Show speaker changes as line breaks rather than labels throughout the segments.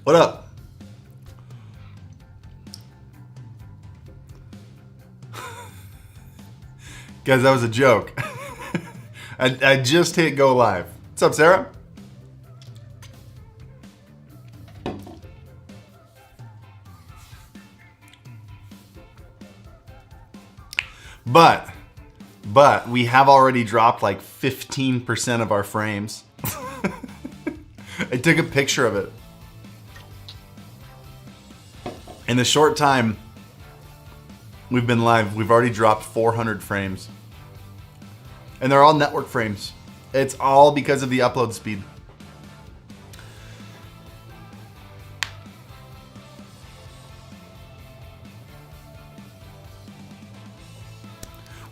What up? Guys, that was a joke. I just hit go live. What's up, Sarah? But we have already dropped like 15% of our frames. I took a picture of it. In the short time we've been live, we've already dropped 400 frames. And they're all network frames. It's all because of the upload speed.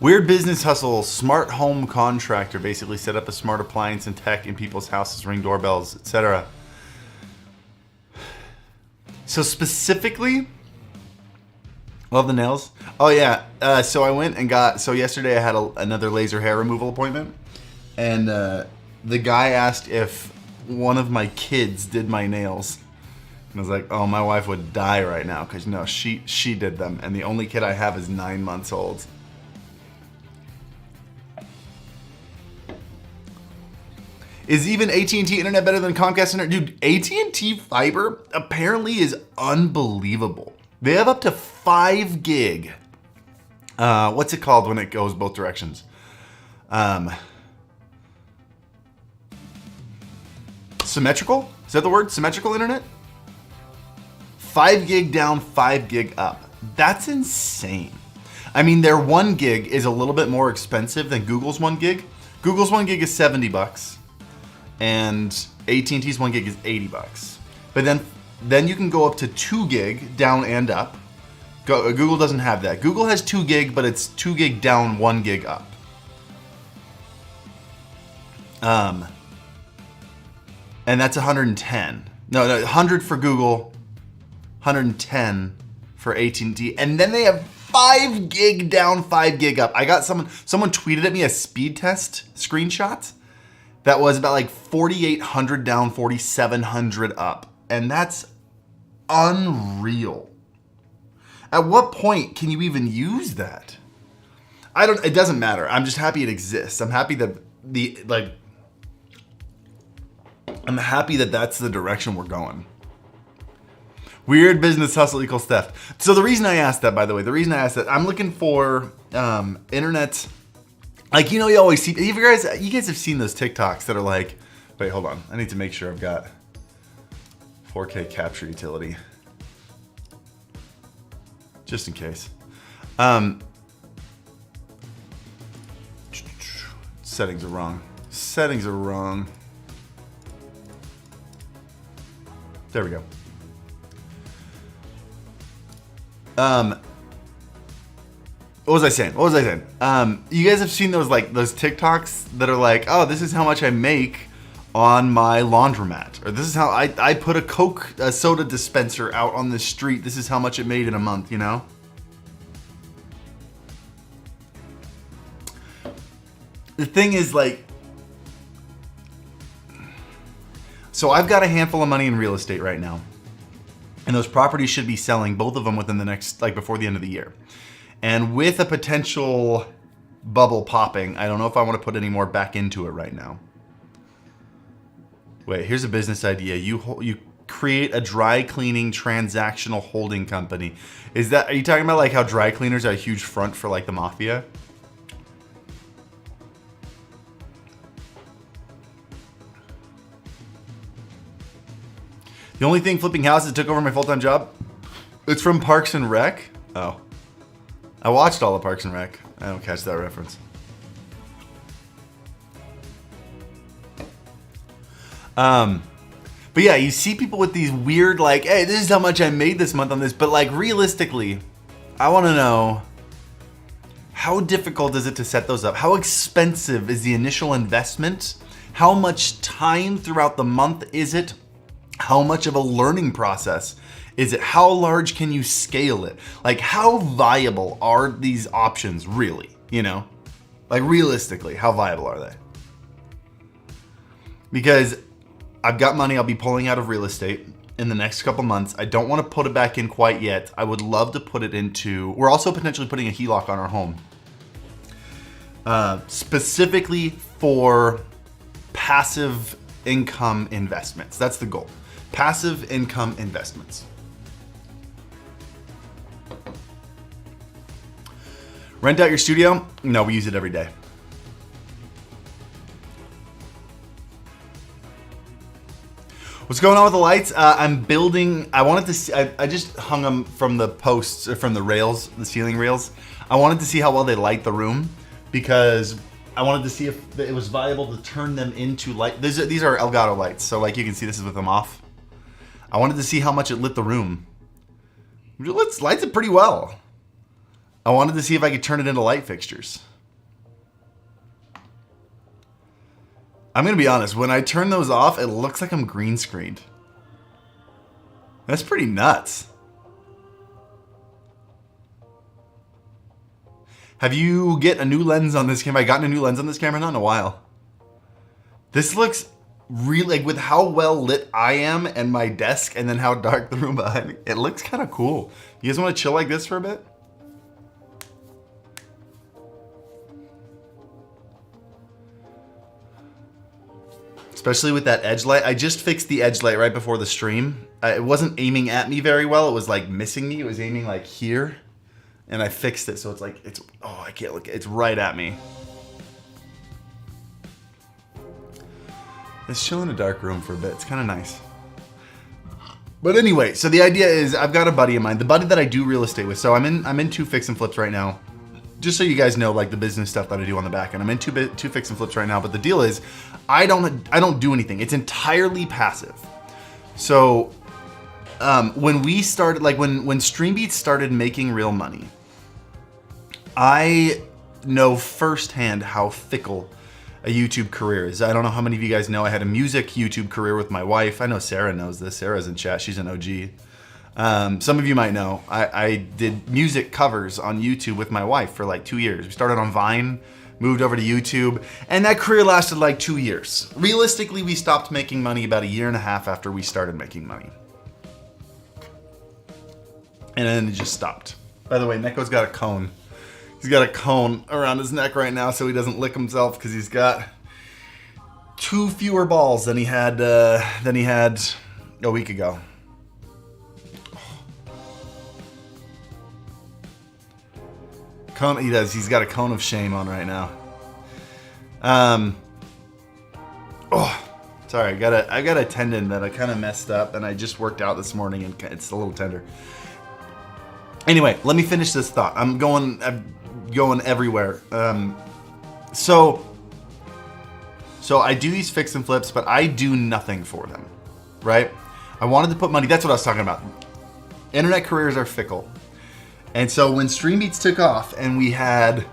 Weird business hustle, smart home contractor, basically set up a smart appliance and tech in people's houses, ring doorbells, etc. So specifically, love the nails. Oh yeah, so I went and so yesterday I had another laser hair removal appointment, and the guy asked if one of my kids did my nails. And I was like, oh, my wife would die right now, because no, she did them, and the only kid I have is 9 months old. Is even AT&T internet better than Comcast internet? Dude, AT&T fiber apparently is unbelievable. They have up to 5 gig. What's it called when it goes both directions? Symmetrical? Is that the word? Symmetrical internet? 5 gig down, 5 gig up. That's insane. I mean, their 1 gig is a little bit more expensive than Google's 1 gig. Google's 1 gig is $70. And AT&T's 1 gig is $80. But then you can go up to 2 gig down and up. Google doesn't have that. Google has 2 gig, but it's 2 gig down, 1 gig up. And that's 110. No, 100 for Google, 110 for AT&T, and then they have 5 gig down, 5 gig up. I got someone tweeted at me a speed test screenshot that was about like 4,800 down, 4,700 up. And that's unreal. At what point can you even use that? It doesn't matter. I'm just happy it exists. I'm happy that that's the direction we're going. Weird business hustle equals theft. So the reason I asked that, by the way, I'm looking for internet. Like, you know, you always see, you guys have seen those TikToks that are like, wait, hold on. I need to make sure I've got 4K capture utility. Just in case. Settings are wrong. Settings are wrong. There we go. What was I saying? You guys have seen those TikToks that are like, oh, this is how much I make on my laundromat, or this is how I put a soda dispenser out on the street. This is how much it made in a month, you know? The thing is, like, so I've got a handful of money in real estate right now, and those properties should be selling, both of them, within the next, before the end of the year. And with a potential bubble popping, I don't know if I want to put any more back into it right now. Wait, here's a business idea. You create a dry cleaning transactional holding company. Are you talking about like how dry cleaners are a huge front for like the mafia? The only thing flipping houses took over my full-time job? It's from Parks and Rec? Oh. I watched all of Parks and Rec. I don't catch that reference. But yeah, you see people with these weird, like, hey, this is how much I made this month on this. But like, realistically, I want to know, how difficult is it to set those up? How expensive is the initial investment? How much time throughout the month is it? How much of a learning process is it? How large can you scale it? Like, how viable are these options really? You know, like, realistically, how viable are they? Because I've got money I'll be pulling out of real estate, in the next couple months. I don't want to put it back in quite yet. I would love to put it into, we're also potentially putting a HELOC on our home. Specifically for passive income investments. That's the goal. Passive income investments. Rent out your studio? No, we use it every day. What's going on with the lights? I'm building, I wanted to see, I just hung them from the posts, or from the rails, the ceiling rails. I wanted to see how well they light the room, because I wanted to see if it was viable to turn them into light. These are Elgato lights, so like you can see this is with them off. I wanted to see how much it lit the room. It lights it pretty well. I wanted to see if I could turn it into light fixtures. I'm going to be honest, when I turn those off, it looks like I'm green screened. That's pretty nuts. Have you get a new lens on this camera? I've gotten a new lens on this camera, not in a while. This looks really, like with how well lit I am and my desk and then how dark the room behind me, it looks kind of cool. You guys want to chill like this for a bit? Especially with that edge light. I just fixed the edge light right before the stream. It wasn't aiming at me very well. It was like missing me. It was aiming like here. And I fixed it so it's like, oh, I can't look. It's right at me. Let's chill in a dark room for a bit. It's kind of nice. But anyway, so the idea is I've got a buddy of mine, the buddy that I do real estate with. So I'm in 2 fix and flips right now. Just so you guys know, like the business stuff that I do on the back end. I'm in two fix and flips right now, but the deal is I don't do anything. It's entirely passive. So when we started, like when StreamBeats started making real money, I know firsthand how fickle a YouTube career is. I don't know how many of you guys know I had a music YouTube career with my wife. I know Sarah knows this. Sarah's in chat. She's an OG. Some of you might know, I did music covers on YouTube with my wife for like 2 years. We started on Vine, moved over to YouTube, and that career lasted like 2 years. Realistically, we stopped making money about 1.5 years after we started making money. And then it just stopped. By the way, Neko's got a cone. He's got a cone around his neck right now so he doesn't lick himself because he's got 2 fewer balls than he had a week ago. Cone, he does. He's got a cone of shame on right now. Oh, sorry. I got a tendon that I kind of messed up, and I just worked out this morning, and it's a little tender. Anyway, let me finish this thought. I'm going everywhere. So I do these fix and flips, but I do nothing for them, right? I wanted to put money. That's what I was talking about. Internet careers are fickle. And so when StreamBeats took off and we had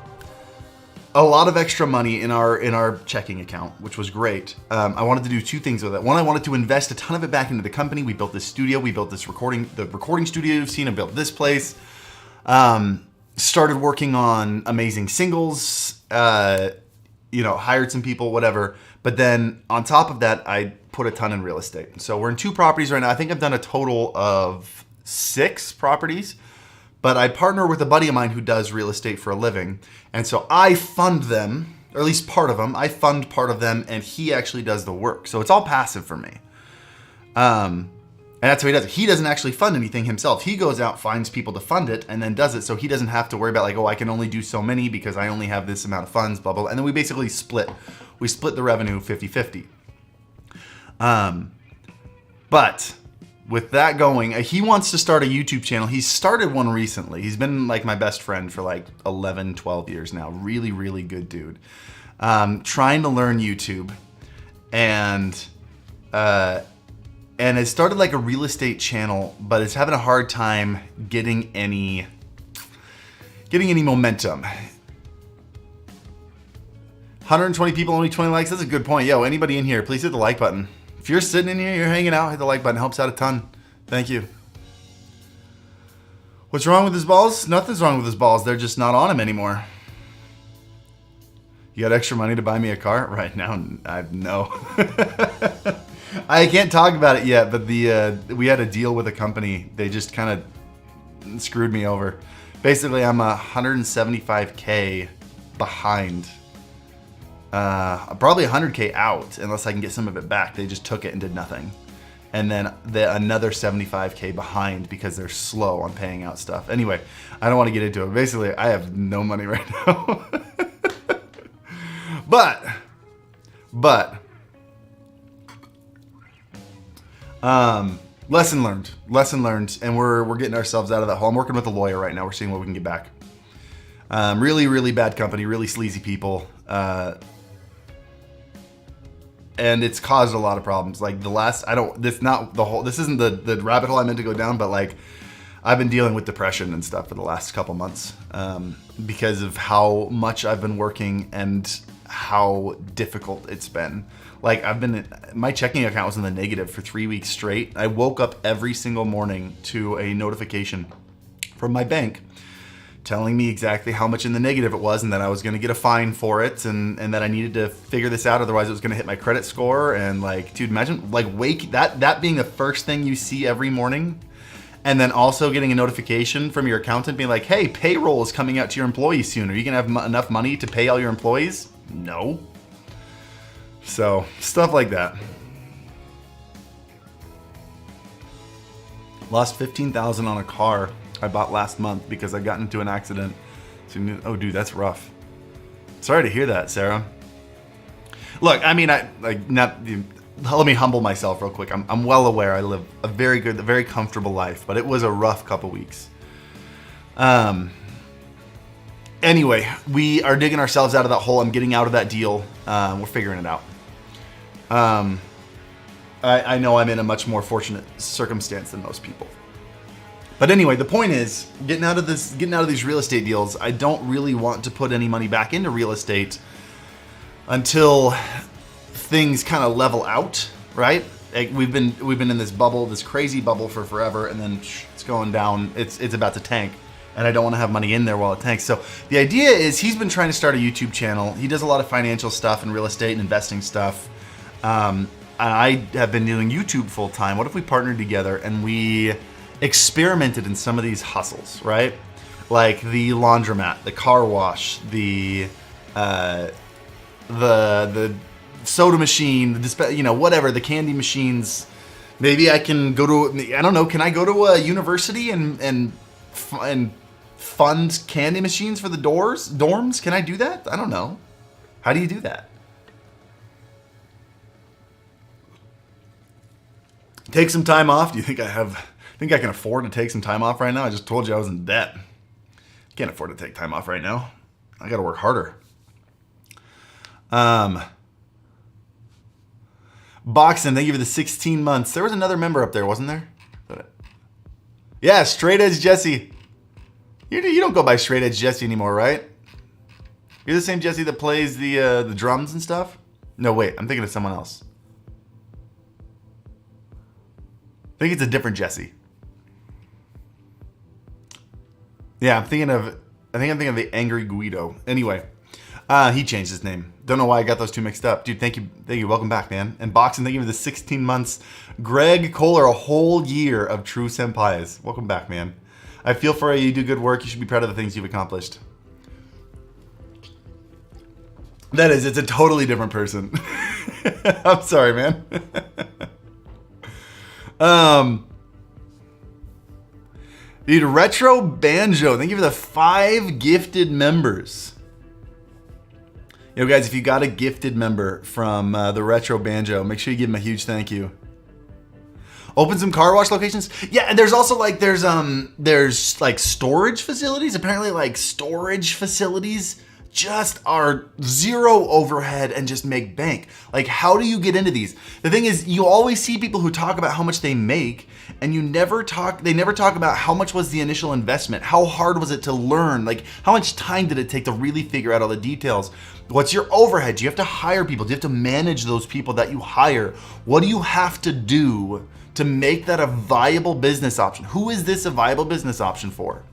a lot of extra money in our checking account, which was great, I wanted to do 2 things with it. One, I wanted to invest a ton of it back into the company. We built this studio. We built the recording studio you've seen. I built this place. Started working on amazing singles, hired some people, whatever. But then on top of that, I put a ton in real estate. So we're in 2 properties right now. I think I've done a total of 6 properties. But I partner with a buddy of mine who does real estate for a living. And so I fund them, or at least part of them. I fund part of them, and he actually does the work. So it's all passive for me. And that's what he does. He doesn't actually fund anything himself. He goes out, finds people to fund it, and then does it. So he doesn't have to worry about like, oh, I can only do so many because I only have this amount of funds, blah, blah, blah. And then we basically split. We split the revenue 50-50. But with that going, he wants to start a YouTube channel. He's started one recently. He's been like my best friend for like 11, 12 years now. Really, really good dude. Trying to learn YouTube and has started like a real estate channel, but is having a hard time getting any momentum. 120 people, only 20 likes. That's a good point. Yo, anybody in here, please hit the like button. If you're sitting in here, you're hanging out, hit the like button. It helps out a ton. Thank you. What's wrong with his balls? Nothing's wrong with his balls. They're just not on him anymore. You got extra money to buy me a car? Right now, no. I can't talk about it yet, but we had a deal with a company. They just kind of screwed me over. Basically, I'm 175K behind. Probably 100K out unless I can get some of it back. They just took it and did nothing. And then another 75K behind because they're slow on paying out stuff. Anyway, I don't want to get into it. Basically, I have no money right now. But lesson learned, and we're getting ourselves out of that hole. I'm working with a lawyer right now. We're seeing what we can get back. Really bad company, really sleazy people. And it's caused a lot of problems. Like this isn't the rabbit hole I meant to go down, but like I've been dealing with depression and stuff for the last couple months because of how much I've been working and how difficult it's been. Like my checking account was in the negative for 3 weeks straight. I woke up every single morning to a notification from my bank telling me exactly how much in the negative it was and that I was going to get a fine for it and that I needed to figure this out, otherwise it was going to hit my credit score. And like, dude, imagine like that being the first thing you see every morning, and then also getting a notification from your accountant being like, hey, payroll is coming out to your employees soon. Are you going to have enough money to pay all your employees? No. So stuff like that. Lost $15,000 on a car I bought last month because I got into an accident. So, oh, dude, that's rough. Sorry to hear that, Sarah. Look, I mean, let me humble myself real quick. I'm well aware I live a very comfortable life, but it was a rough couple weeks. Anyway, we are digging ourselves out of that hole. I'm getting out of that deal. We're figuring it out. I know I'm in a much more fortunate circumstance than most people. But anyway, the point is, getting out of these real estate deals, I don't really want to put any money back into real estate until things kind of level out, right? Like we've been in this bubble, this crazy bubble for forever, and then it's going down. It's about to tank, and I don't want to have money in there while it tanks. So the idea is he's been trying to start a YouTube channel. He does a lot of financial stuff and real estate and investing stuff. I have been doing YouTube full time. What if we partnered together and we experimented in some of these hustles, right? Like the laundromat, the car wash, the soda machine, whatever, the candy machines. Maybe I can go to, I don't know, can I go to a university and fund candy machines for the dorms? Can I do that? I don't know. How do you do that? Take some time off. Do you think I can afford to take some time off right now? I just told you I was in debt. Can't afford to take time off right now. I got to work harder. Boxing, thank you for the 16 months. There was another member up there, wasn't there? Yeah, Straight Edge Jesse. You don't go by Straight Edge Jesse anymore, right? You're the same Jesse that plays the drums and stuff? No, wait, I'm thinking of someone else. I think it's a different Jesse. Yeah, I'm thinking of the Angry Guido. Anyway, he changed his name. Don't know why I got those two mixed up. Dude, thank you. Welcome back, man. And Boxing, thank you for the 16 months. Greg Kohler, a whole year of true senpais. Welcome back, man. I feel for you. You do good work. You should be proud of the things you've accomplished. It's a totally different person. I'm sorry, man. Dude, Retro Banjo, thank you for the 5 gifted members. Guys, if you got a gifted member from the Retro Banjo, make sure you give him a huge thank you. Open some car wash locations. Yeah, and there's also there's like storage facilities. Apparently, like storage facilities just are zero overhead and just make bank. Like, how do you get into these? The thing is, you always see people who talk about how much they make, and they never talk about how much was the initial investment. How hard was it to learn? Like, how much time did it take to really figure out all the details? What's your overhead? Do you have to hire people? Do you have to manage those people that you hire? What do you have to do to make that a viable business option? Who is this a viable business option for?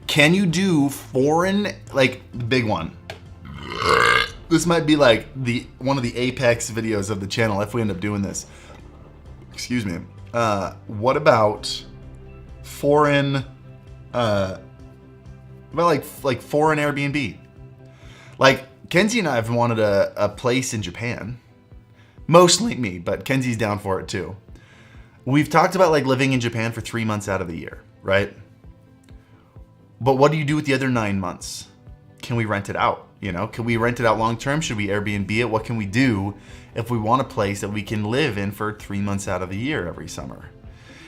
Can you do foreign, like the big one? This might be like one of the apex videos of the channel if we end up doing this. Excuse me. What about foreign, like foreign Airbnb? Like Kenzie and I have wanted a place in Japan. Mostly me, but Kenzie's down for it too. We've talked about like living in Japan for 3 months out of the year, right? But what do you do with the other 9 months? Can we rent it out? You know, can we rent it out long term? Should we Airbnb it? What can we do if we want a place that we can live in for 3 months out of the year every summer?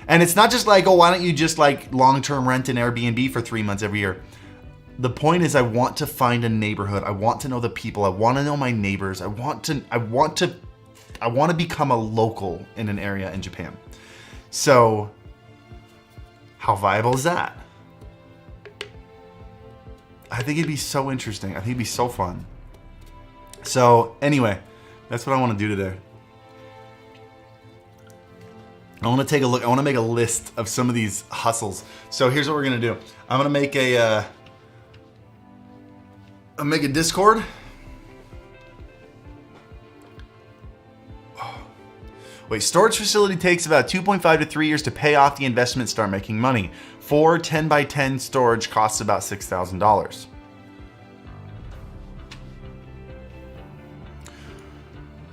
And it's not just like, oh, why don't you just like long term rent an Airbnb for 3 months every year? The point is I want to find a neighborhood. I want to know the people. I want to know my neighbors. I want to become a local in an area in Japan. So how viable is that? I think it'd be so interesting. I think it'd be so fun. So anyway, that's what I want to do today. I want to take a look. I want to make a list of some of these hustles. So here's what we're going to do. I'm going to make a Discord. Wait, storage facility takes about 2.5 to 3 years to pay off the investment, start making money. 4 10 by 10 storage costs about $6,000.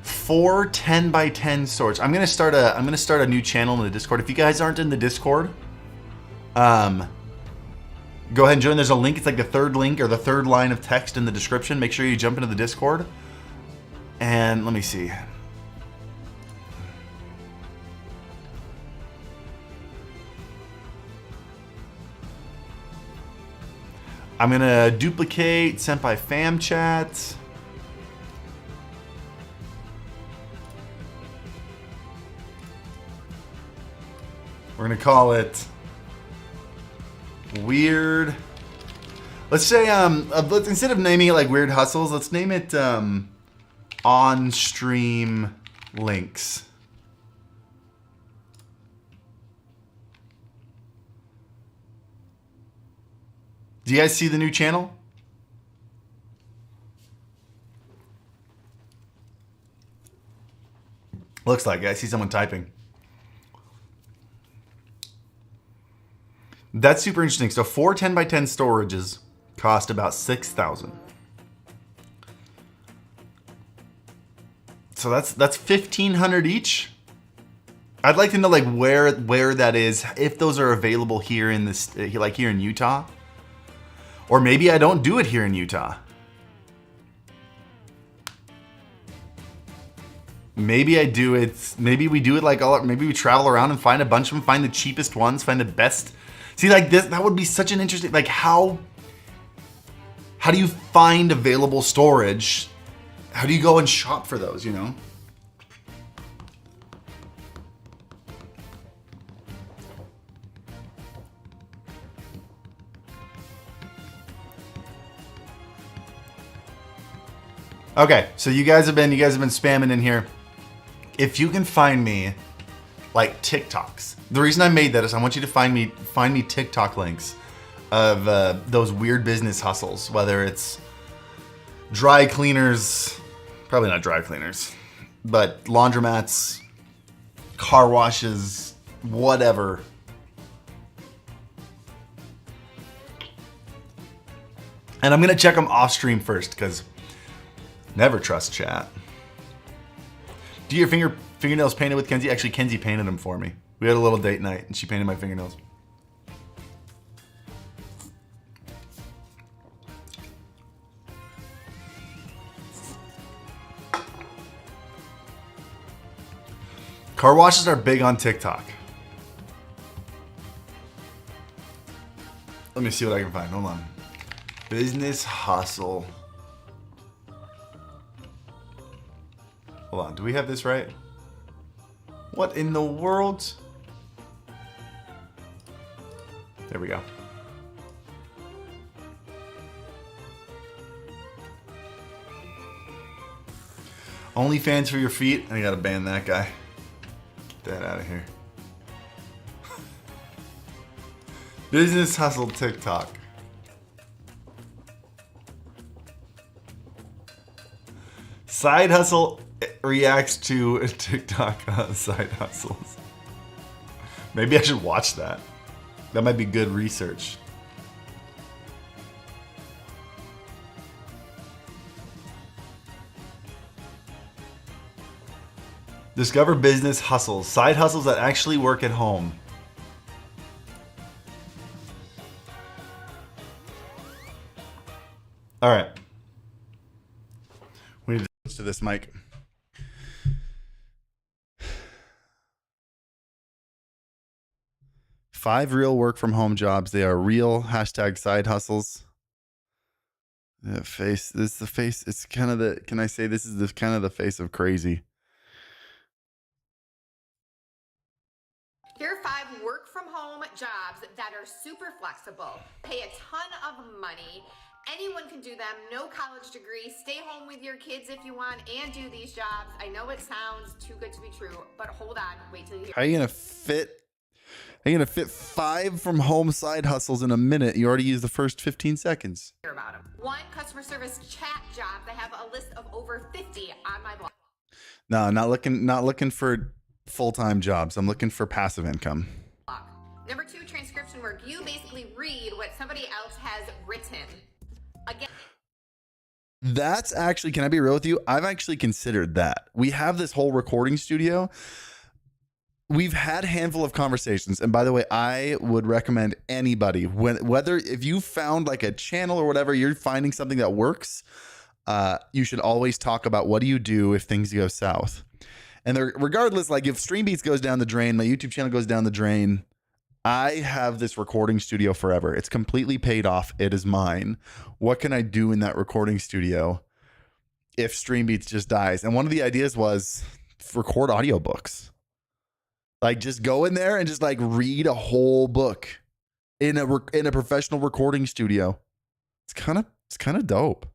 For 10 by 10 storage. I'm gonna start a new channel in the Discord. If you guys aren't in the Discord, go ahead and join. There's a link. It's like the third link or the third line of text in the description. Make sure you jump into the Discord. And let me see. I'm gonna duplicate Senpai fam chat. We're gonna call it weird. Let's say let's, instead of naming it like Weird Hustles, let's name it on stream links. Do you guys see the new channel? Looks like it. I see someone typing. That's super interesting. So 4 10 by 10 storages cost about $6,000. So that's $1,500 each. I'd like to know like where that is, if those are available here in this, like here in Utah. Or maybe I don't do it here in Utah. Maybe I do it. Maybe we do it like maybe we travel around and find a bunch of them, find the cheapest ones, find the best. See, like this, that would be such an interesting, like how do you find available storage? How do you go and shop for those, you know? Okay, so you guys have been spamming in here. If you can find me like TikToks. The reason I made that is I want you to find me TikTok links of those weird business hustles, whether it's dry cleaners, probably not dry cleaners, but laundromats, car washes, whatever. And I'm gonna check them off stream first because never trust chat. Do your fingernails painted with Kenzie? Actually, Kenzie painted them for me. We had a little date night and she painted my fingernails. Car washes are big on TikTok. Let me see what I can find. Hold on. Business hustle. Hold on, do we have this right? What in the world? There we go. OnlyFans for your feet? I gotta ban that guy. Get that out of here. Business hustle TikTok. Side hustle reacts to TikTok side hustles. Maybe I should watch that. That might be good research. Discover business hustles. Side hustles that actually work at home. All right. We need to switch to this mic. Five real work from home jobs. They are real. Hashtag side hustles. Face. This is the face. It's kind of the. Can I say this is the kind of the face of crazy?
Here are 5 work from home jobs that are super flexible, pay a ton of money. Anyone can do them, no college degree, stay home with your kids if you want, and do these jobs. I know it sounds too good to be true, but hold on, wait till you hear.
How are you gonna fit 5 from home side hustles in a minute? You already used the first 15 seconds.
Hear about them. 1 customer service chat job. I have a list of over 50 on my blog.
No, not looking for full-time jobs. I'm looking for passive income.
Number 2, transcription work. You basically read what somebody else has written. Again,
that's actually, can I be real with you? I've actually considered that. We have this whole recording studio. We've had a handful of conversations. And by the way, I would recommend anybody, whether if you found like a channel or whatever, you're finding something that works, you should always talk about what do you do if things go south. And regardless, like if StreamBeats goes down the drain, my YouTube channel goes down the drain, I have this recording studio forever. It's completely paid off. It is mine. What can I do in that recording studio if StreamBeats just dies? And one of the ideas was record audiobooks. Like just go in there and just like read a whole book in a professional recording studio. It's kind of dope.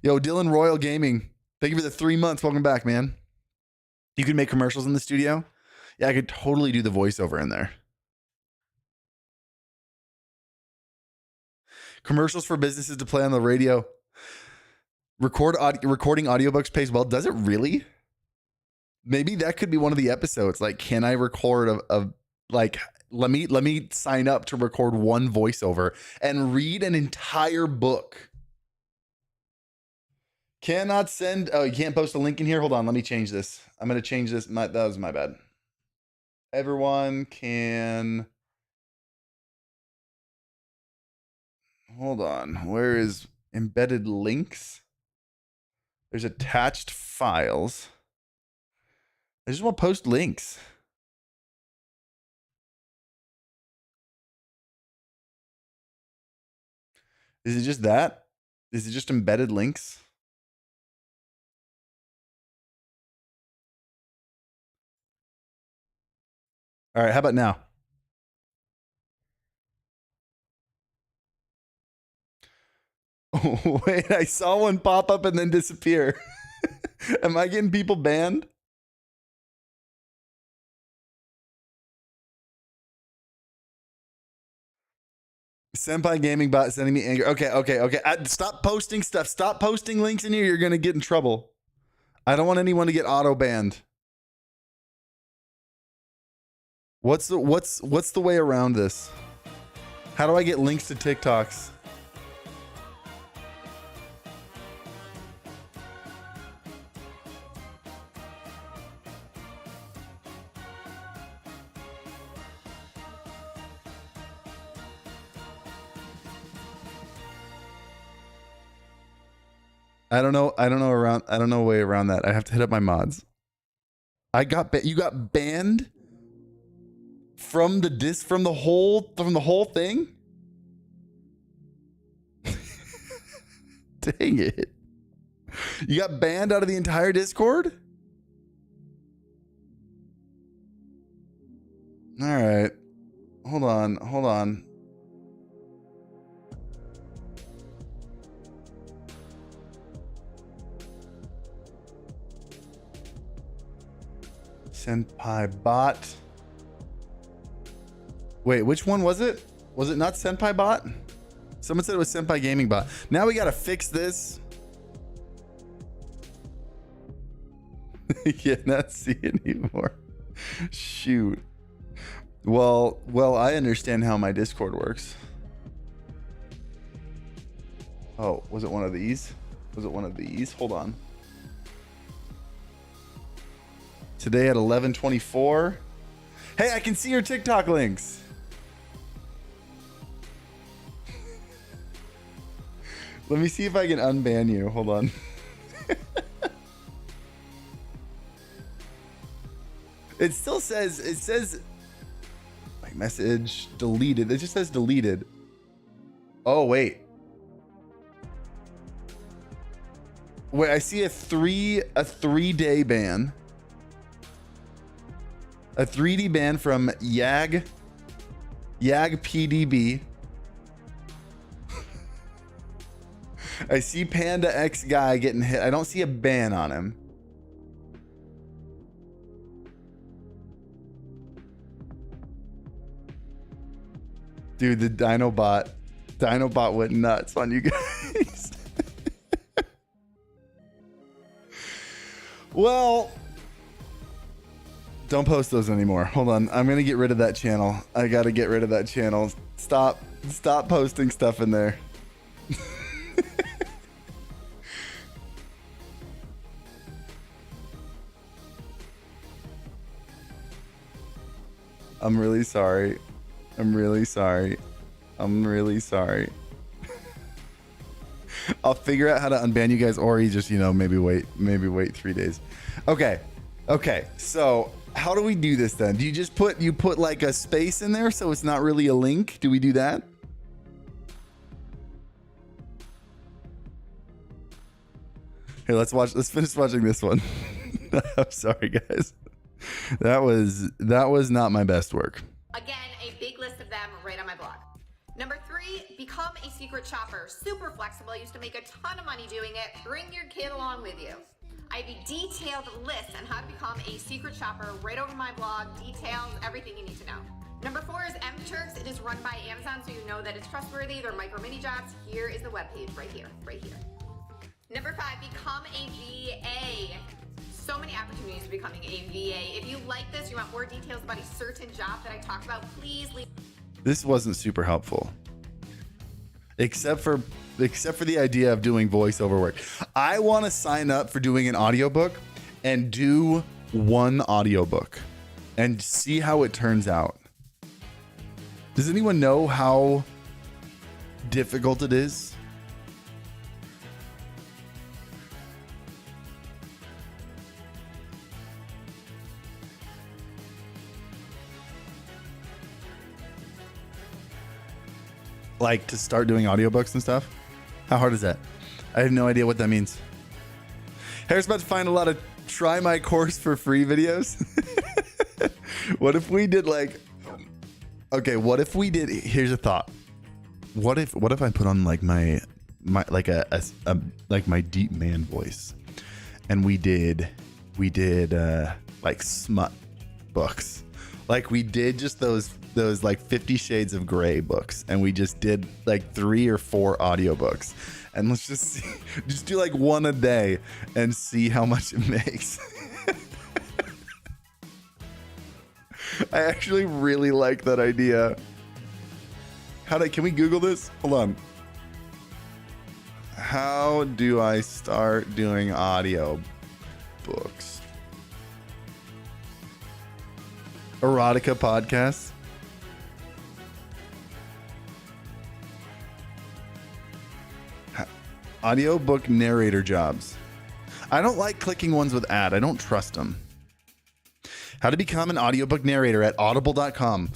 Yo, Dylan Royal Gaming. Thank you for the 3 months. Welcome back, man. You can make commercials in the studio. Yeah, I could totally do the voiceover in there. Commercials for businesses to play on the radio. Recording audiobooks pays well. Does it really? Maybe that could be one of the episodes. Like, can I record like, let me sign up to record one voiceover and read an entire book. Cannot send. Oh, you can't post a link in here. Hold on. Let me change this. I'm going to change this. That was my bad. Everyone can. Hold on. Where is embedded links? There's attached files. I just want to post links. Is it just that? Is it just embedded links? All right, how about now? Oh, wait, I saw one pop up and then disappear. Am I getting people banned? Senpai Gaming Bot sending me anger. Okay. Stop posting stuff. Stop posting links in here. You're going to get in trouble. I don't want anyone to get auto banned. What's the way around this? How do I get links to TikToks? I don't know a way around that. I have to hit up my mods. You got banned from the whole thing? Dang it. You got banned out of the entire Discord? All right. Hold on. Senpai bot. Wait, which one was it? Was it not Senpai bot? Someone said it was Senpai Gaming Bot. Now we gotta fix this. Cannot see anymore. Shoot. Well, I understand how my Discord works. Oh, was it one of these? Was it one of these? Hold on. Today at 11:24. Hey, I can see your TikTok links. Let me see if I can unban you. Hold on. It says like message deleted. It just says deleted. Oh, wait. Wait, I see a 3-day ban. A 3D ban from Yag PDB. I see Panda X guy getting hit. I don't see a ban on him. Dude, the Dinobot went nuts on you guys. Well, don't post those anymore. Hold on. I'm going to get rid of that channel. I got to get rid of that channel. Stop posting stuff in there. I'm really sorry. I'm really sorry. I'm really sorry. I'll figure out how to unban you guys, or you just, maybe wait 3 days. Okay. So how do we do this then? Do you just put like a space in there so it's not really a link? Do we do that? Here, let's finish watching this one. I'm sorry, guys. That was not my best work.
Again, a big list of them right on my blog. Number 3, become a secret shopper. Super flexible. I used to make a ton of money doing it. Bring your kid along with you. I have a detailed list on how to become a secret shopper right over my blog. Details, everything you need to know. Number 4 is M-Turks. It is run by Amazon, so you know that it's trustworthy. They're micro mini jobs. Here is the webpage right here. Number 5, become a VA. So many opportunities for becoming a VA. If you like this, you want more details about a certain job that I talked about, please leave.
This wasn't super helpful. Except for the idea of doing voiceover work. I want to sign up for doing an audiobook and do one audiobook and see how it turns out. Does anyone know how difficult it is? Like to start doing audiobooks and stuff? How hard is that? I have no idea what that means. Harris about to find a lot of try my course for free videos. What if we did here's a thought. What if I put on like my my deep man voice and we did like smut books. Like we did just those like 50 Shades of Grey books, and we just did like 3 or 4 audiobooks, and let's just do like one a day and see how much it makes. I actually really like that idea. Can we Google this? Hold on. How do I start doing audio books? Erotica podcasts. Audiobook narrator jobs. I don't like clicking ones with ad. I don't trust them. How to become an audiobook narrator at audible.com.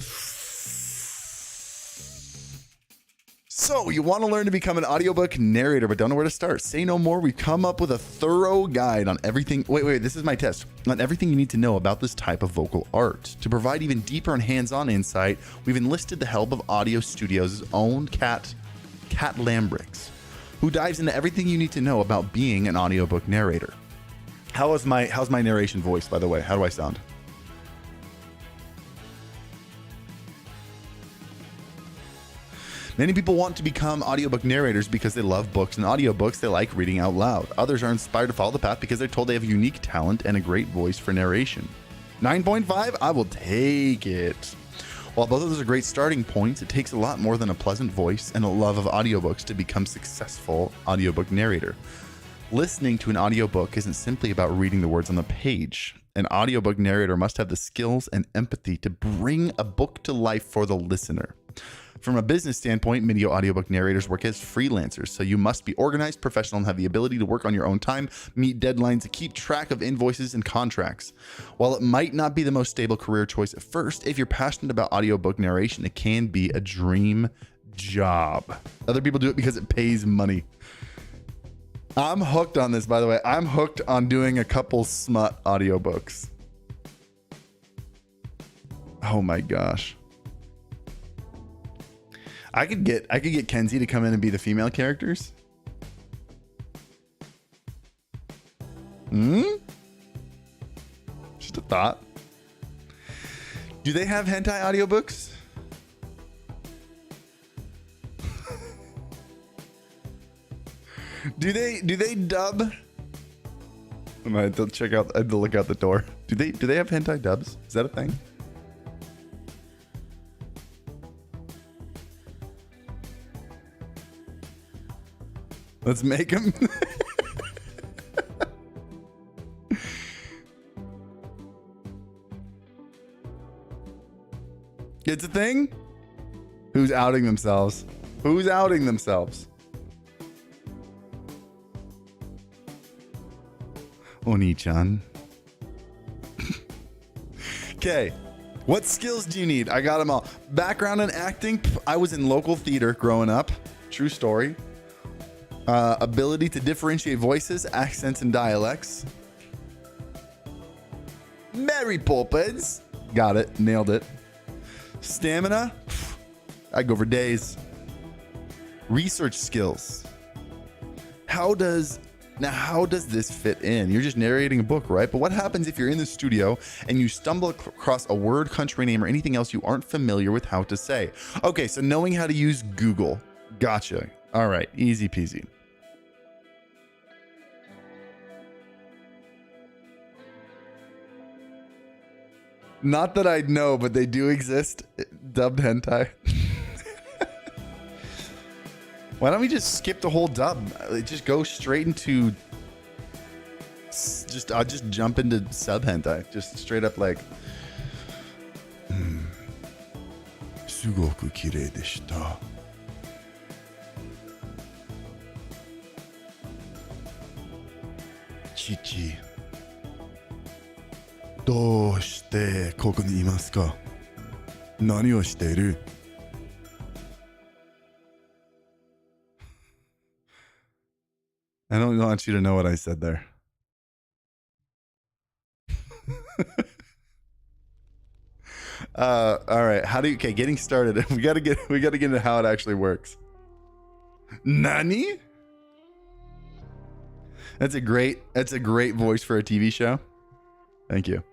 So you want to learn to become an audiobook narrator, but don't know where to start. Say no more. We've come up with a thorough guide on everything. Wait, this is my test. On everything you need to know about this type of vocal art. To provide even deeper and hands-on insight, we've enlisted the help of Audio Studios' own Kat Lambrix, who dives into everything you need to know about being an audiobook narrator. How's my narration voice, by the way? How do I sound? Many people want to become audiobook narrators because they love books and audiobooks. They like reading out loud. Others are inspired to follow the path because they're told they have unique talent and a great voice for narration. 9.5, I will take it. While both of those are great starting points, it takes a lot more than a pleasant voice and a love of audiobooks to become a successful audiobook narrator. Listening to an audiobook isn't simply about reading the words on the page. An audiobook narrator must have the skills and empathy to bring a book to life for the listener. From a business standpoint, many audiobook narrators work as freelancers, so you must be organized, professional, and have the ability to work on your own time, meet deadlines, and keep track of invoices and contracts. While it might not be the most stable career choice at first, if you're passionate about audiobook narration, it can be a dream job. Other people do it because it pays money. I'm hooked on this, by the way. I'm hooked on doing a couple smut audiobooks. Oh my gosh. I could get Kenzie to come in and be the female characters. Just a thought. Do they have hentai audiobooks? Do they dub? I had to check out. I had to look out the door. Do they have hentai dubs? Is that a thing? Let's make them. It's a thing? Who's outing themselves? Who's outing themselves? Oni-chan. Okay. What skills do you need? I got them all. Background in acting. I was in local theater growing up. True story. Ability to differentiate voices, accents, and dialects. Mary Poppins. Got it. Nailed it. Stamina. I'd go for days. Research skills. How does this fit in? You're just narrating a book, right? But what happens if you're in the studio and you stumble across a word, country name, or anything else you aren't familiar with how to say? Okay, so knowing how to use Google. Gotcha. All right, easy peasy. Not that I'd know, but they do exist. Dubbed hentai. Why don't we just skip the whole dub? Just go straight into... I'll just jump into sub hentai. Just straight up like... Sugoku kirei deshita. Chichi. どうしてここにいますか? 何をしている? I don't want you to know what I said there. All right. Okay, getting started. We gotta get into how it actually works. Nani? That's a great voice for a TV show. Thank you.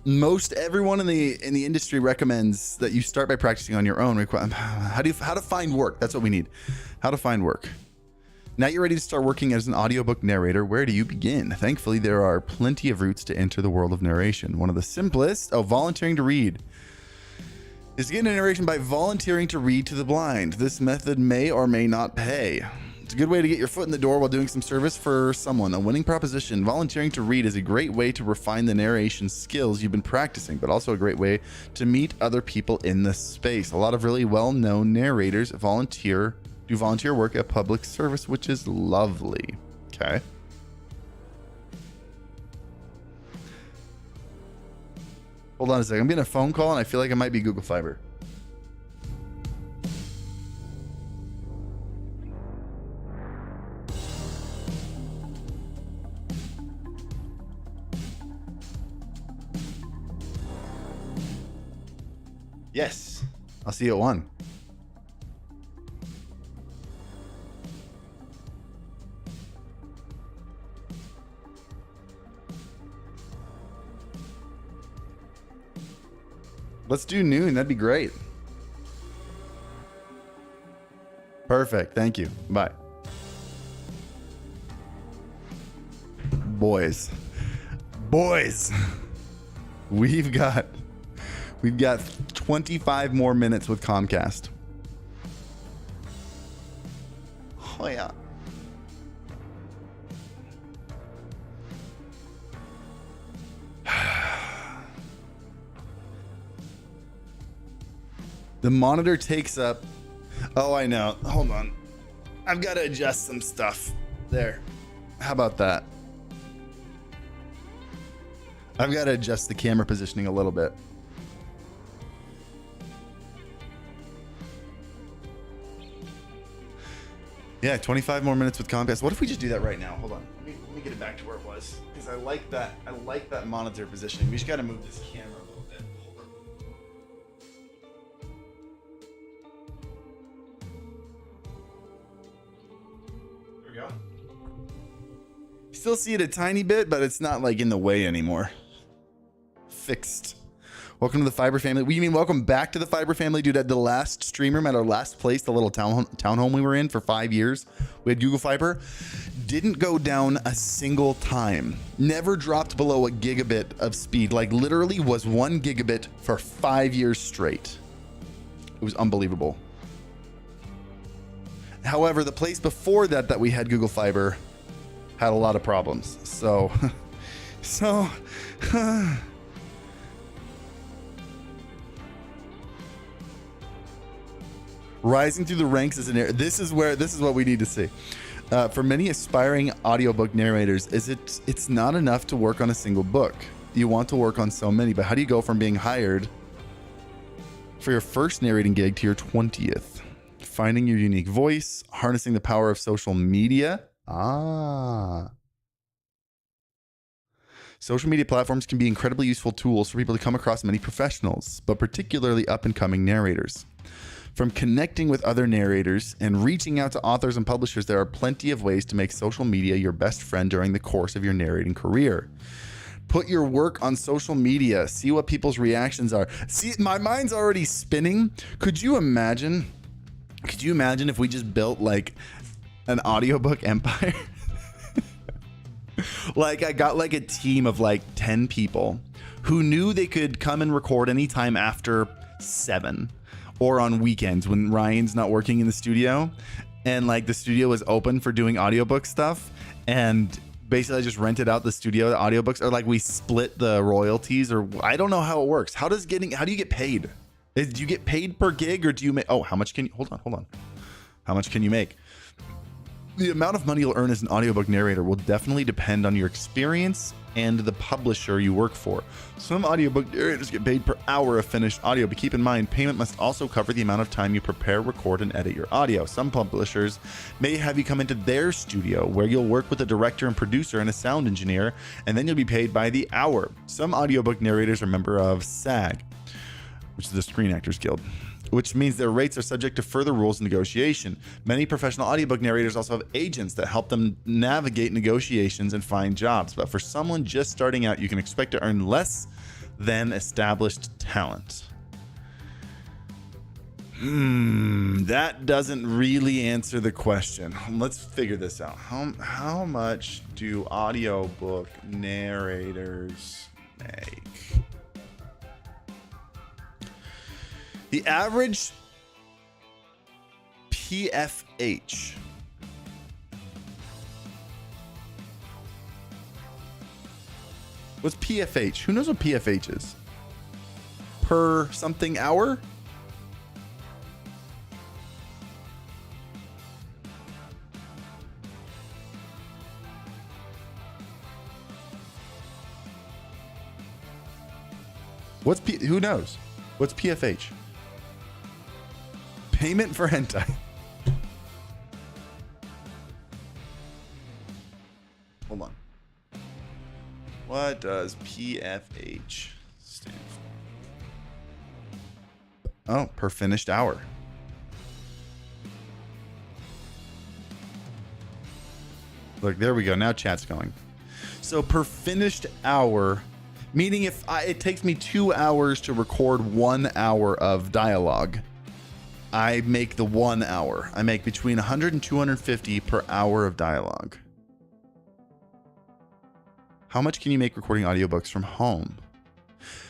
Most everyone in the industry recommends that you start by practicing on your own. How to find work? That's what we need. How to find work. Now you're ready to start working as an audiobook narrator. Where do you begin? Thankfully, there are plenty of routes to enter the world of narration. One of the simplest, volunteering to read, is to get into narration by volunteering to read to the blind. This method may or may not pay. It's a good way to get your foot in the door while doing some service for someone. A winning proposition. Volunteering to read is a great way to refine the narration skills you've been practicing, but also a great way to meet other people in the space. A lot of really well-known narrators do volunteer work at public service, which is lovely. Okay. Hold on a second. I'm getting a phone call and I feel like it might be Google Fiber. Yes, I'll see you at 1. Let's do noon. That'd be great. Perfect. Thank you. Bye. Boys. We've got 25 more minutes with Comcast. Oh yeah. The monitor takes up. Oh, I know. Hold on. I've got to adjust some stuff. There. How about that? I've got to adjust the camera positioning a little bit. Yeah, 25 more minutes with Comcast. What if we just do that right now? Hold on. Let me get it back to where it was. Because I like that monitor positioning. We just got to move this camera a little bit. Hold on. There we go. Still see it a tiny bit, but it's not like in the way anymore. Fixed. Welcome to the Fiber family. You mean welcome back to the Fiber family, dude? At the last stream room, at our last place, the little townhome we were in for 5 years, we had Google Fiber. Didn't go down a single time. Never dropped below a gigabit of speed. Like literally was 1 gigabit for 5 years straight. It was unbelievable. However, the place before that we had Google Fiber had a lot of problems. So rising through the ranks is an area. This is what we need to see. For many aspiring audiobook narrators, it's not enough to work on a single book. You want to work on so many, but how do you go from being hired for your first narrating gig to your 20th? Finding your unique voice, harnessing the power of social media. Social media platforms can be incredibly useful tools for people to come across many professionals, but particularly up-and-coming narrators. From connecting with other narrators and reaching out to authors and publishers, there are plenty of ways to make social media your best friend during the course of your narrating career. Put your work on social media. See what people's reactions are. See, my mind's already spinning. Could you imagine if we just built like an audiobook empire? Like I got like a team of like 10 people who knew they could come and record anytime after 7. Or on weekends when Ryan's not working in the studio and like the studio was open for doing audiobook stuff, and basically I just rented out the studio, the audiobooks, or like we split the royalties, or I don't know how it works. How do you get paid? Do you get paid per gig, or do you make, how much can you, hold on. How much can you make? The amount of money you'll earn as an audiobook narrator will definitely depend on your experience and the publisher you work for. Some audiobook narrators get paid per hour of finished audio, but keep in mind, payment must also cover the amount of time you prepare, record, and edit your audio. Some publishers may have you come into their studio where you'll work with a director and producer and a sound engineer, and then you'll be paid by the hour. Some audiobook narrators are a member of SAG, which is the Screen Actors Guild, which means their rates are subject to further rules and negotiation. Many professional audiobook narrators also have agents that help them navigate negotiations and find jobs. But for someone just starting out, you can expect to earn less than established talent. That doesn't really answer the question. Let's figure this out. How much do audiobook narrators make? The average PFH what's PFH? Who knows what PFH is? Per something hour? Who knows? What's PFH? Payment for hentai. Hold on. What does PFH stand for? Oh, per finished hour. Look, there we go. Now chat's going. So per finished hour, Meaning it takes me 2 hours to record 1 hour of dialogue, I make the 1 hour. I make between 100 and 250 per hour of dialogue. How much can you make recording audiobooks from home?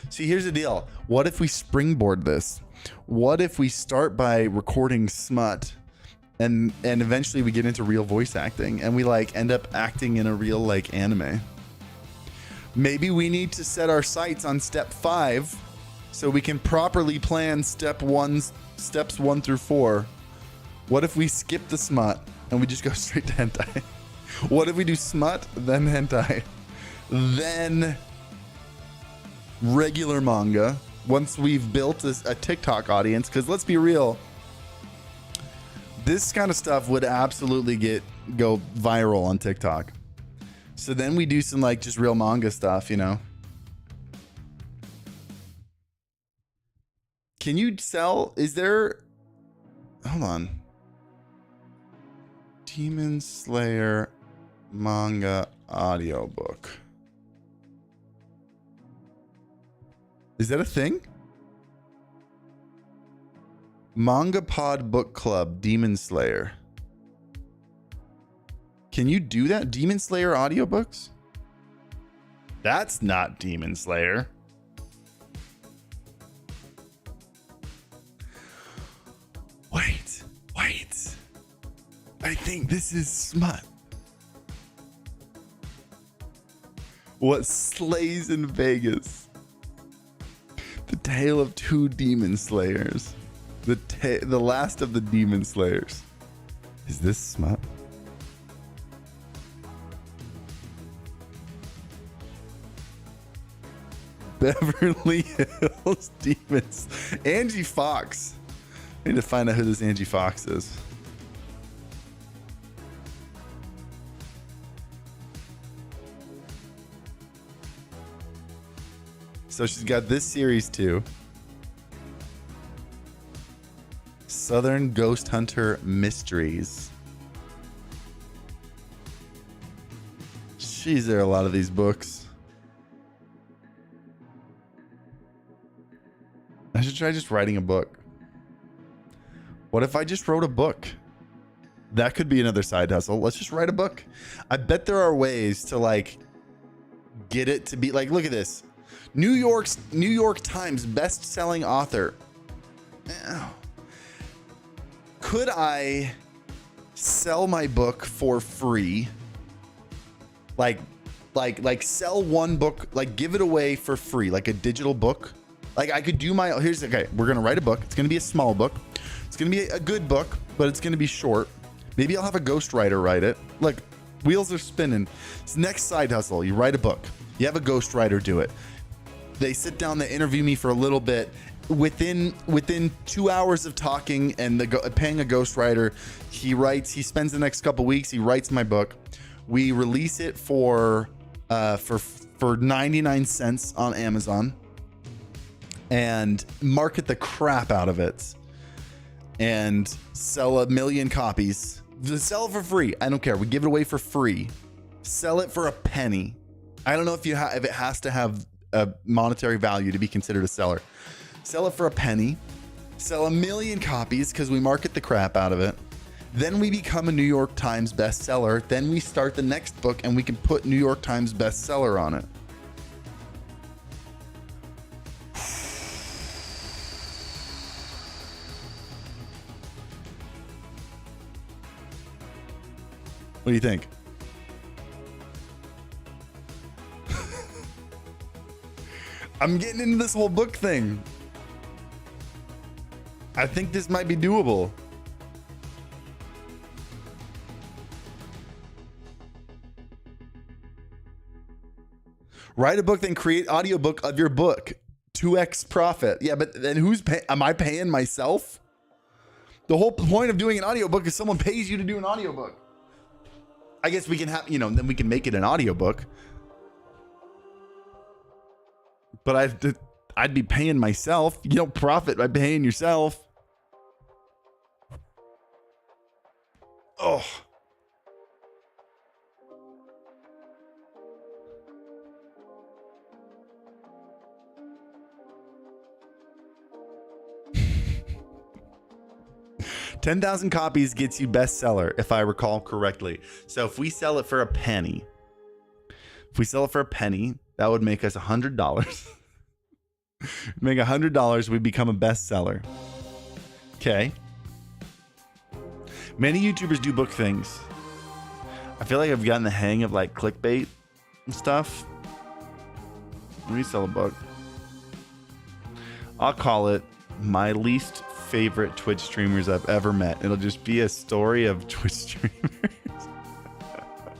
See, here's the deal. What if we springboard this? What if we start by recording smut and eventually we get into real voice acting and we like end up acting in a real like anime? Maybe we need to set our sights on step 5 so we can properly plan steps 1 through 4. What if we skip the smut and we just go straight to hentai? What if we do smut, then hentai, then regular manga once we've built a TikTok audience? Because let's be real, this kind of stuff would absolutely go viral on TikTok. So then we do some like just real manga stuff, you know. Can you sell? Is there? Hold on. Demon Slayer manga audiobook. Is that a thing? Manga Pod Book Club Demon Slayer. Can you do that? Demon Slayer audiobooks? That's not Demon Slayer. Wait. I think this is smut. What slays in Vegas? The tale of 2 demon slayers. The last of the demon slayers. Is this smut? Beverly Hills Demons. Angie Fox. I need to find out who this Angie Fox is. So she's got this series too. Southern Ghost Hunter Mysteries. Jeez, there are a lot of these books. I should try just writing a book. What if I just wrote a book? That could be another side hustle. Let's just write a book. I bet there are ways to like get it to be like, look at this. New York Times best-selling author. Could I sell my book for free? Like sell one book, like give it away for free, like a digital book. Like I could do my, okay, we're going to write a book. It's going to be a small book. It's going to be a good book, but it's going to be short. Maybe I'll have a ghostwriter write it. Look, wheels are spinning. It's next side hustle. You write a book. You have a ghostwriter do it. They sit down, they interview me for a little bit. Within 2 hours of talking and paying a ghostwriter, he spends the next couple weeks, he writes my book. We release it for 99 cents on Amazon and market the crap out of it and sell 1 million copies. Sell it for free. I don't care. We give it away for free. Sell it for a penny. I don't know if it has to have a monetary value to be considered a seller. Sell it for a penny. Sell 1 million copies because we market the crap out of it. Then we become a New York Times bestseller. Then we start the next book and we can put New York Times bestseller on it. What do you think? I'm getting into this whole book thing. I think this might be doable. Write a book, then create audiobook of your book. 2x profit. Yeah, but then am I paying myself? The whole point of doing an audiobook is someone pays you to do an audiobook. I guess we can have, then we can make it an audiobook. But I'd be paying myself. You don't profit by paying yourself. Oh. 10,000 copies gets you bestseller, if I recall correctly. So if we sell it for a penny, that would make us $100. Make $100, we become a bestseller. Okay. Many YouTubers do book things. I feel like I've gotten the hang of like clickbait and stuff. Let me sell a book. I'll call it my least favorite Twitch streamers I've ever met. It'll just be a story of Twitch streamers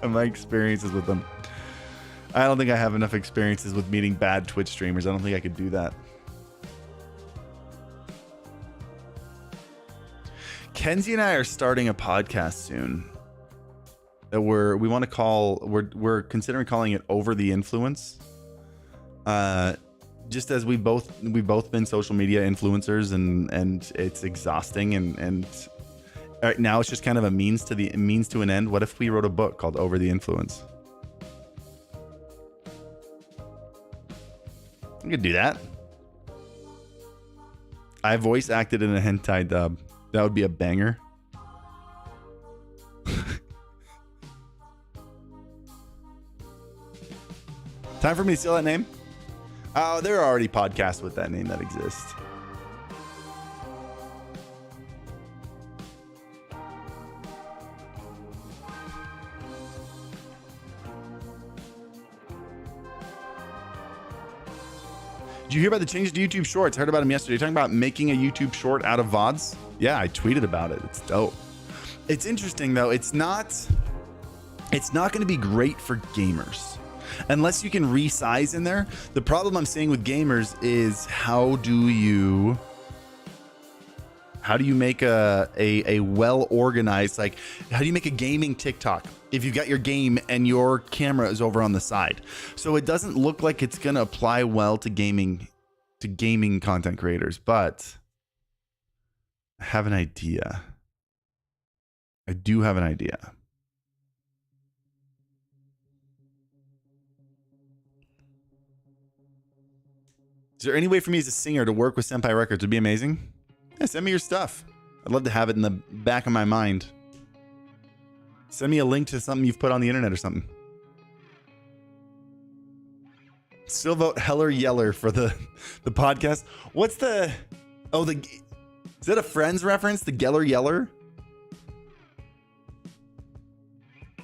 and my experiences with them. I don't think I have enough experiences with meeting bad Twitch streamers. I don't think I could do that. Kenzie and I are starting a podcast soon that we're considering calling it Over the Influence. Just as we've both been social media influencers, and it's exhausting, and right now it's just kind of a means to an end. What if we wrote a book called Over the Influence? I could do that. I voice acted in a hentai dub. That would be a banger. Time for me to steal that name? Oh, there are already podcasts with that name that exist. Did you hear about the changes to YouTube Shorts? I heard about them yesterday. You're talking about making a YouTube short out of VODs? Yeah, I tweeted about it. It's dope. It's interesting though. It's not going to be great for gamers unless you can resize in there. The problem I'm seeing with gamers is how do you make a well organized, like how do you make a gaming TikTok if you've got your game and your camera is over on the side? So it doesn't look like it's going to apply well to gaming content creators, but I have an idea. I do have an idea. Is there any way for me as a singer to work with Senpai Records? Would be amazing. Yeah, send me your stuff. I'd love to have it in the back of my mind. Send me a link to something you've put on the internet or something. Still vote Heller Yeller for the podcast. What's the... Oh, is that a Friends reference? The Geller Yeller?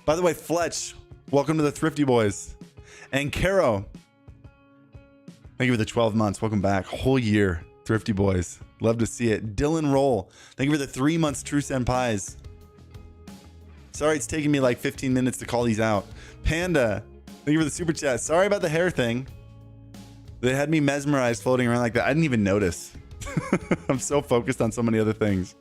By the way, Fletch, welcome to the Thrifty Boys. And Caro, thank you for the 12 months. Welcome back. Whole year, Thrifty Boys. Love to see it. Dylan Roll, thank you for the 3 months, True Senpais. Sorry it's taking me like 15 minutes to call these out. Panda, thank you for the super chat. Sorry about the hair thing. They had me mesmerized floating around like that. I didn't even notice. I'm so focused on so many other things.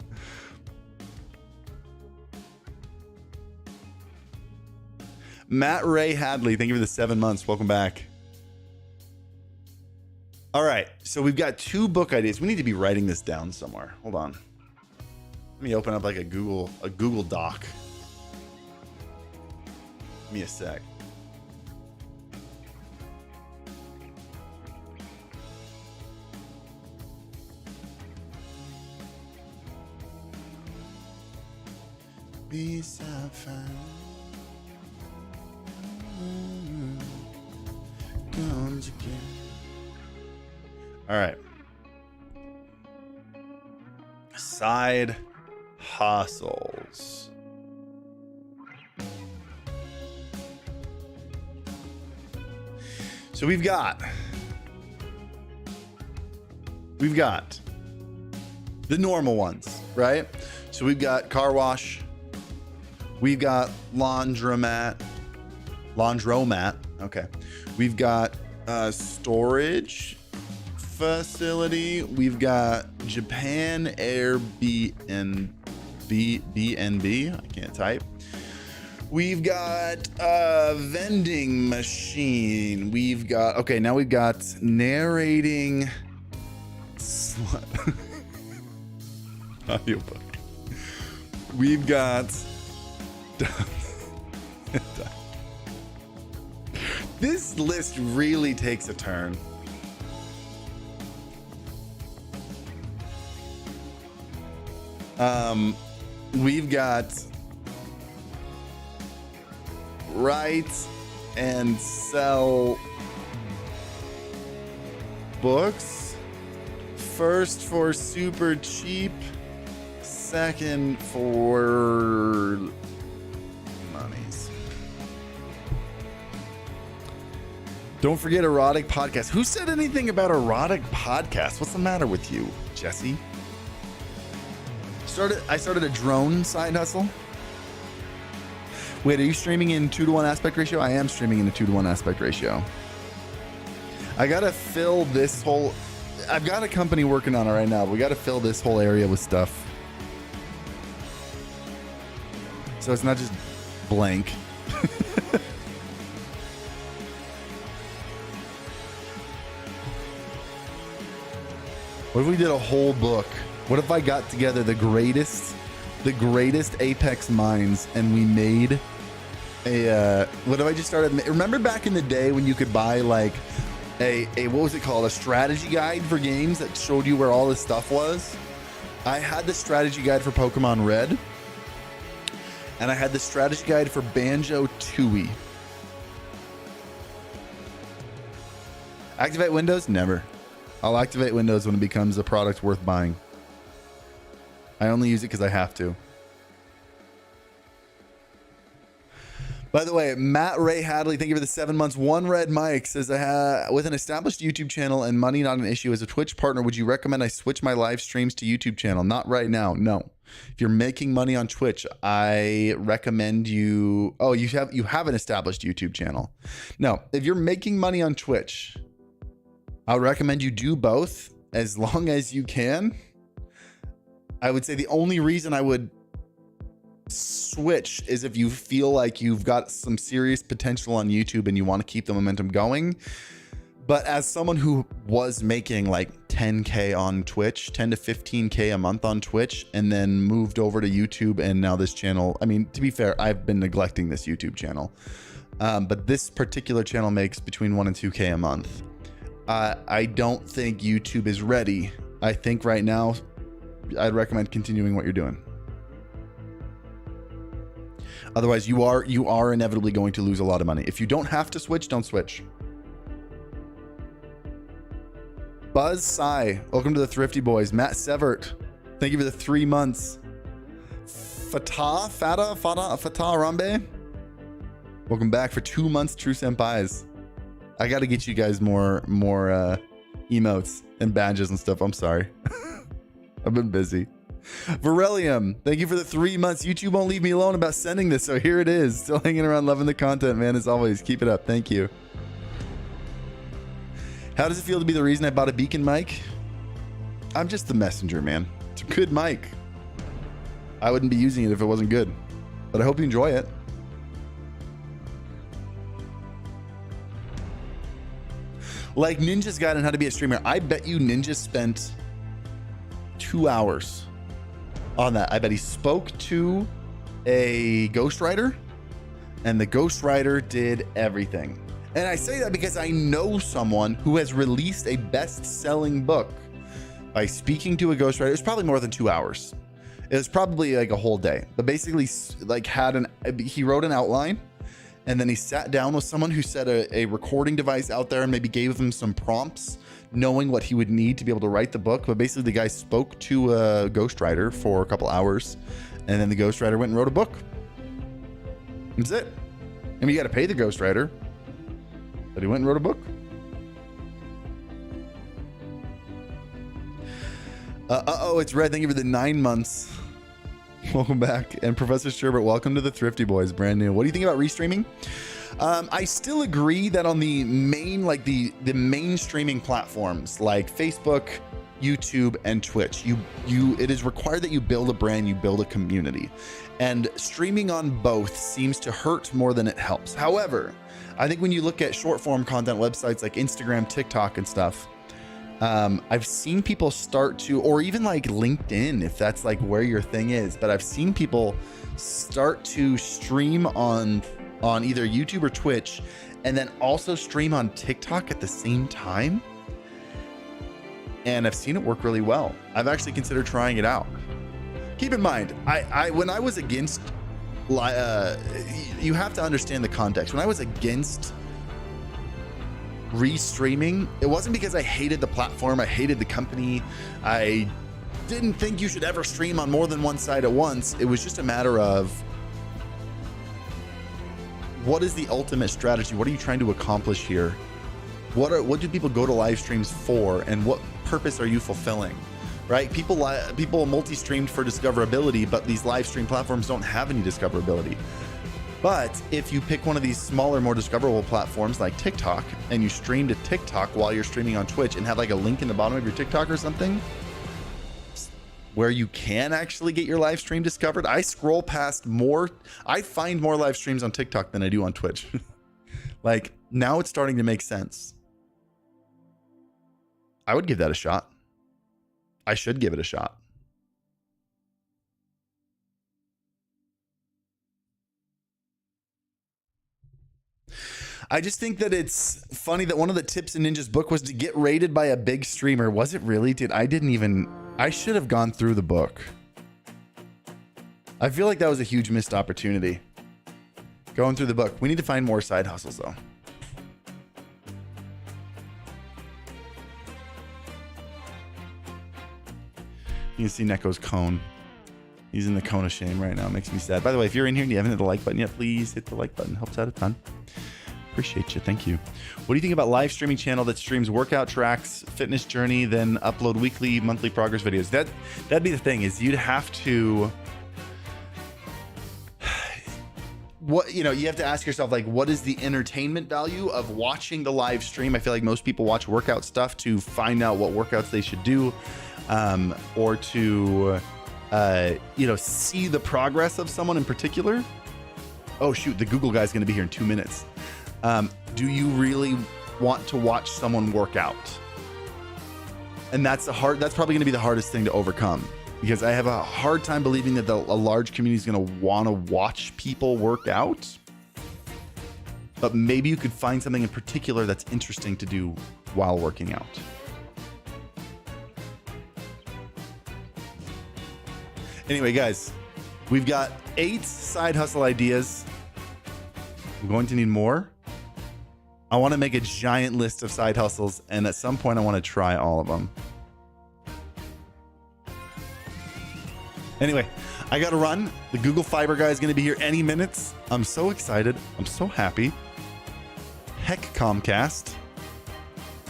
Matt Ray Hadley, thank you for the 7 months. Welcome back. All right, so we've got 2 book ideas. We need to be writing this down somewhere. Hold on. Let me open up like a Google Doc. Give me a sec. Be sapphire. Comes again. All right. Side hustles. So we've got the normal ones, right? So we've got car wash. We've got laundromat. Okay. We've got storage facility. We've got Japan Airbnb. I can't type. We've got a vending machine. We've got, okay, now we've got narrating audiobook. We've got this list really takes a turn. We've got write and sell books. First for super cheap, second for monies. Don't forget erotic podcast. Who said anything about erotic podcast? What's the matter with you, Jesse? I started a drone side hustle. Wait, are you streaming in 2:1 aspect ratio? I am streaming in a 2:1 aspect ratio. I gotta fill this whole... I've got a company working on it right now, but we gotta fill this whole area with stuff. So it's not just blank. What if we did a whole book? What if I got together the greatest Apex minds and we made a, what if I just started, remember back in the day when you could buy like a what was it called? A strategy guide for games that showed you where all this stuff was? I had the strategy guide for Pokemon Red and I had the strategy guide for Banjo-Tooie. Activate Windows? Never. I'll activate Windows when it becomes a product worth buying. I only use it because I have to. By the way, Matt Ray Hadley, thank you for the 7 months. One Red Mike says, with an established YouTube channel and money not an issue as a Twitch partner, would you recommend I switch my live streams to YouTube channel? Not right now, no. If you're making money on Twitch, I recommend you... Oh, you have an established YouTube channel. No, if you're making money on Twitch, I would recommend you do both as long as you can. I would say the only reason I would switch is if you feel like you've got some serious potential on YouTube and you want to keep the momentum going. But as someone who was making like 10K on Twitch, 10 to 15K a month on Twitch, and then moved over to YouTube and now this channel, I mean, to be fair, I've been neglecting this YouTube channel. But this particular channel makes between 1 and 2K a month. I don't think YouTube is ready. I think right now, I'd recommend continuing what you're doing. Otherwise, you are inevitably going to lose a lot of money. If you don't have to switch, don't switch. Buzz Sai, welcome to the Thrifty Boys. Matt Severt, thank you for the 3 months. Fatah Rambe, welcome back for 2 months. True Senpais. I got to get you guys more emotes and badges and stuff. I'm sorry. I've been busy. Virelium, thank you for the 3 months. YouTube won't leave me alone about sending this, so here it is. Still hanging around, loving the content, man, as always. Keep it up. Thank you. How does it feel to be the reason I bought a beacon mic? I'm just the messenger, man. It's a good mic. I wouldn't be using it if it wasn't good, but I hope you enjoy it. Like Ninja's guide on how to be a streamer. I bet you Ninja spent 2 hours on that. I bet he spoke to a ghostwriter and the ghostwriter did everything. And I say that because I know someone who has released a best-selling book by speaking to a ghostwriter. It was probably more than 2 hours. It was probably like a whole day, but basically like he wrote an outline and then he sat down with someone who set a recording device out there and maybe gave him some prompts, knowing what he would need to be able to write the book. But basically the guy spoke to a ghostwriter for a couple hours and then the ghostwriter went and wrote a book. That's it. I mean, you got to pay the ghostwriter, but he went and wrote a book. It's Red. Thank you for the 9 months. Welcome back. And Professor Sherbert, welcome to the Thrifty Boys, brand new. What do you think about restreaming? I still agree that on the main, like the main streaming platforms like Facebook, YouTube, and Twitch, it is required that you build a brand, you build a community. And streaming on both seems to hurt more than it helps. However, I think when you look at short form content websites like Instagram, TikTok, and stuff, I've seen people start to, or even like LinkedIn, if that's like where your thing is, but I've seen people start to stream on either YouTube or Twitch, and then also stream on TikTok at the same time. And I've seen it work really well. I've actually considered trying it out. keep in mind, when I was against, you have to understand the context. When I was against restreaming, it wasn't because I hated the platform, I hated the company, I didn't think you should ever stream on more than one side at once. It was just a matter of, what is the ultimate strategy? What are you trying to accomplish here? What do people go to live streams for, and what purpose are you fulfilling? Right? People multi-streamed for discoverability, but these live stream platforms don't have any discoverability. But if you pick one of these smaller, more discoverable platforms like TikTok, and you stream to TikTok while you're streaming on Twitch and have like a link in the bottom of your TikTok or something where you can actually get your live stream discovered. I scroll past more, I find more live streams on TikTok than I do on Twitch. Like, now it's starting to make sense. I would give that a shot. I should give it a shot. I just think that it's funny that one of the tips in Ninja's book was to get rated by a big streamer. Was it really? I should have gone through the book. I feel like that was a huge missed opportunity. Going through the book. We need to find more side hustles though. You can see Neko's cone. He's in the cone of shame right now. It makes me sad. By the way, if you're in here and you haven't hit the like button yet, please hit the like button. Helps out a ton. Appreciate you. Thank you. What do you think about live streaming channel that streams workout tracks, fitness journey, then upload weekly, monthly progress videos? That'd be the thing, is you'd have to, you have to ask yourself, like, what is the entertainment value of watching the live stream? I feel like most people watch workout stuff to find out what workouts they should do, or to, see the progress of someone in particular. Oh shoot, the Google guy's going to be here in 2 minutes. Do you really want to watch someone work out? And that's probably going to be the hardest thing to overcome, because I have a hard time believing that a large community is going to want to watch people work out. But maybe you could find something in particular that's interesting to do while working out. Anyway, guys, we've got 8 side hustle ideas. I'm going to need more. I want to make a giant list of side hustles, and at some point I want to try all of them. Anyway, I gotta run. The Google Fiber guy is going to be here any minutes. I'm so excited. I'm so happy. Heck, Comcast.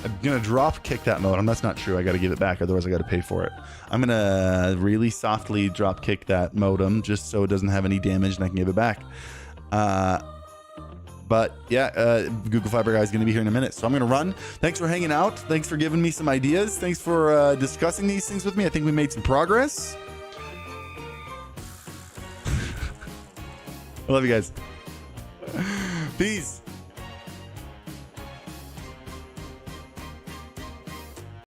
I'm going to drop kick that modem. That's not true. I got to give it back. Otherwise I got to pay for it. I'm going to really softly drop kick that modem just so it doesn't have any damage and I can give it back. But yeah, Google Fiber guy is going to be here in a minute. So I'm going to run. Thanks for hanging out. Thanks for giving me some ideas. Thanks for discussing these things with me. I think we made some progress. I love you guys. Peace.